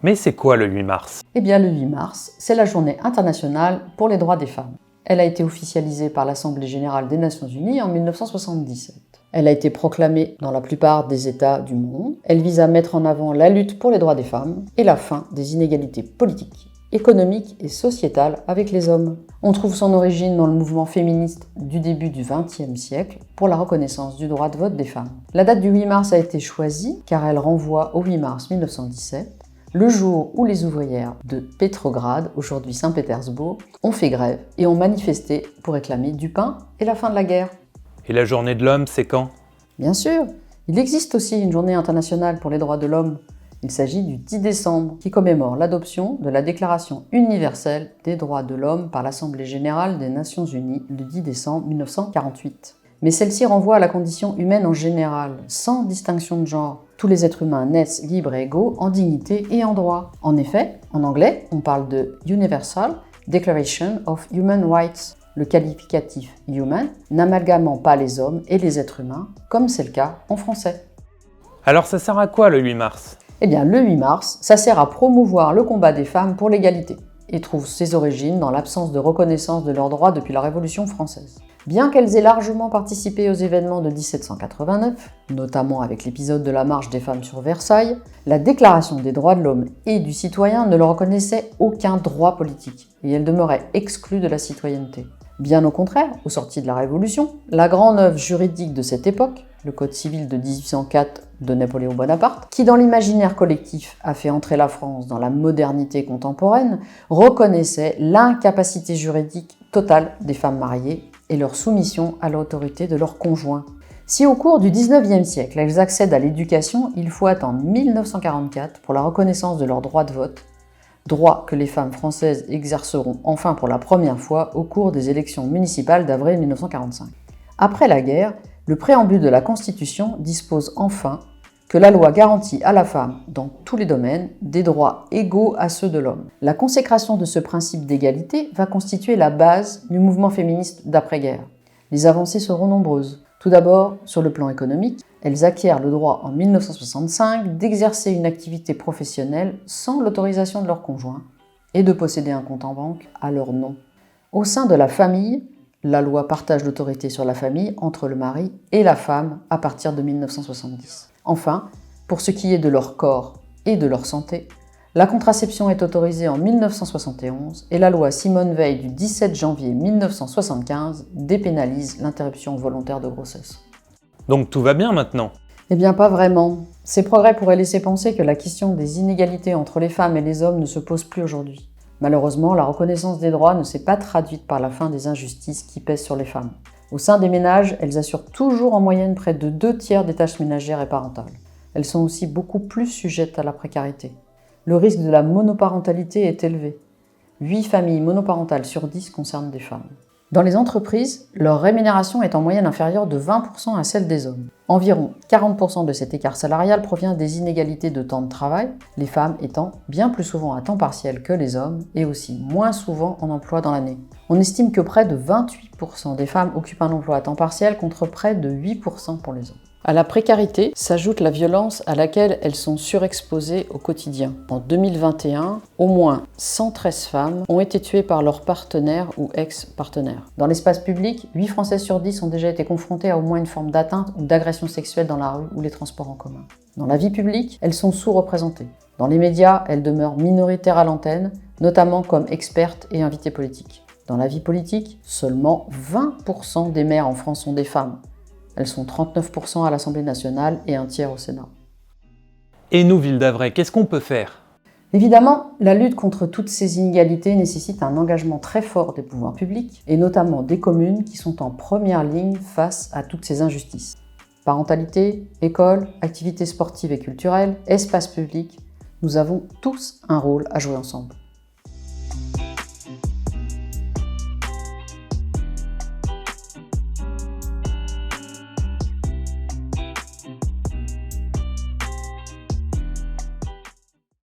Mais c'est quoi le 8 mars? Eh bien, le 8 mars, c'est la journée internationale pour les droits des femmes. Elle a été officialisée par l'Assemblée générale des Nations unies en 1977. Elle a été proclamée dans la plupart des États du monde. Elle vise à mettre en avant la lutte pour les droits des femmes et la fin des inégalités politiques, économiques et sociétales avec les hommes. On trouve son origine dans le mouvement féministe du début du XXe siècle pour la reconnaissance du droit de vote des femmes. La date du 8 mars a été choisie car elle renvoie au 8 mars 1917, le jour où les ouvrières de Pétrograd, aujourd'hui Saint-Pétersbourg, ont fait grève et ont manifesté pour réclamer du pain et la fin de la guerre. Et la journée de l'homme, c'est quand? Bien sûr, il existe aussi une journée internationale pour les droits de l'homme. Il s'agit du 10 décembre, qui commémore l'adoption de la Déclaration universelle des droits de l'homme par l'Assemblée générale des Nations unies le 10 décembre 1948. Mais celle-ci renvoie à la condition humaine en général, sans distinction de genre. Tous les êtres humains naissent libres et égaux en dignité et en droit. En effet, en anglais, on parle de Universal Declaration of Human Rights, le qualificatif human n'amalgamant pas les hommes et les êtres humains, comme c'est le cas en français. Alors ça sert à quoi le 8 mars? Eh bien, le 8 mars, ça sert à promouvoir le combat des femmes pour l'égalité et trouve ses origines dans l'absence de reconnaissance de leurs droits depuis la Révolution française. Bien qu'elles aient largement participé aux événements de 1789, notamment avec l'épisode de la marche des femmes sur Versailles, la Déclaration des droits de l'homme et du citoyen ne leur reconnaissait aucun droit politique et elles demeuraient exclues de la citoyenneté. Bien au contraire, au sorti de la Révolution, la grande œuvre juridique de cette époque, le Code civil de 1804 de Napoléon Bonaparte, qui dans l'imaginaire collectif a fait entrer la France dans la modernité contemporaine, reconnaissait l'incapacité juridique totale des femmes mariées et leur soumission à l'autorité de leurs conjoints. Si au cours du XIXe siècle elles accèdent à l'éducation, il faut attendre 1944 pour la reconnaissance de leur droit de vote, droit que les femmes françaises exerceront enfin pour la première fois au cours des élections municipales d'avril 1945. Après la guerre, le préambule de la Constitution dispose enfin que la loi garantit à la femme, dans tous les domaines, des droits égaux à ceux de l'homme. La consécration de ce principe d'égalité va constituer la base du mouvement féministe d'après-guerre. Les avancées seront nombreuses. Tout d'abord, sur le plan économique, elles acquièrent le droit en 1965 d'exercer une activité professionnelle sans l'autorisation de leur conjoint et de posséder un compte en banque à leur nom. Au sein de la famille, la loi partage l'autorité sur la famille entre le mari et la femme à partir de 1970. Enfin, pour ce qui est de leur corps et de leur santé, la contraception est autorisée en 1971 et la loi Simone Veil du 17 janvier 1975 dépénalise l'interruption volontaire de grossesse. Donc tout va bien maintenant? Eh bien pas vraiment. Ces progrès pourraient laisser penser que la question des inégalités entre les femmes et les hommes ne se pose plus aujourd'hui. Malheureusement, la reconnaissance des droits ne s'est pas traduite par la fin des injustices qui pèsent sur les femmes. Au sein des ménages, elles assurent toujours en moyenne près de 2/3 des tâches ménagères et parentales. Elles sont aussi beaucoup plus sujettes à la précarité. Le risque de la monoparentalité est élevé. 8 familles monoparentales sur 10 concernent des femmes. Dans les entreprises, leur rémunération est en moyenne inférieure de 20% à celle des hommes. Environ 40% de cet écart salarial provient des inégalités de temps de travail, les femmes étant bien plus souvent à temps partiel que les hommes et aussi moins souvent en emploi dans l'année. On estime que près de 28% des femmes occupent un emploi à temps partiel contre près de 8% pour les hommes. À la précarité s'ajoute la violence à laquelle elles sont surexposées au quotidien. En 2021, au moins 113 femmes ont été tuées par leur partenaire ou ex-partenaire. Dans l'espace public, 8 Françaises sur 10 ont déjà été confrontées à au moins une forme d'atteinte ou d'agression sexuelle dans la rue ou les transports en commun. Dans la vie publique, elles sont sous-représentées. Dans les médias, elles demeurent minoritaires à l'antenne, notamment comme expertes et invitées politiques. Dans la vie politique, seulement 20% des maires en France sont des femmes. Elles sont 39% à l'Assemblée nationale et un tiers au Sénat. Et nous, Ville d'Avray, qu'est-ce qu'on peut faire? Évidemment, la lutte contre toutes ces inégalités nécessite un engagement très fort des pouvoirs publics, et notamment des communes qui sont en première ligne face à toutes ces injustices. Parentalité, école, activités sportives et culturelles, espaces publics, nous avons tous un rôle à jouer ensemble.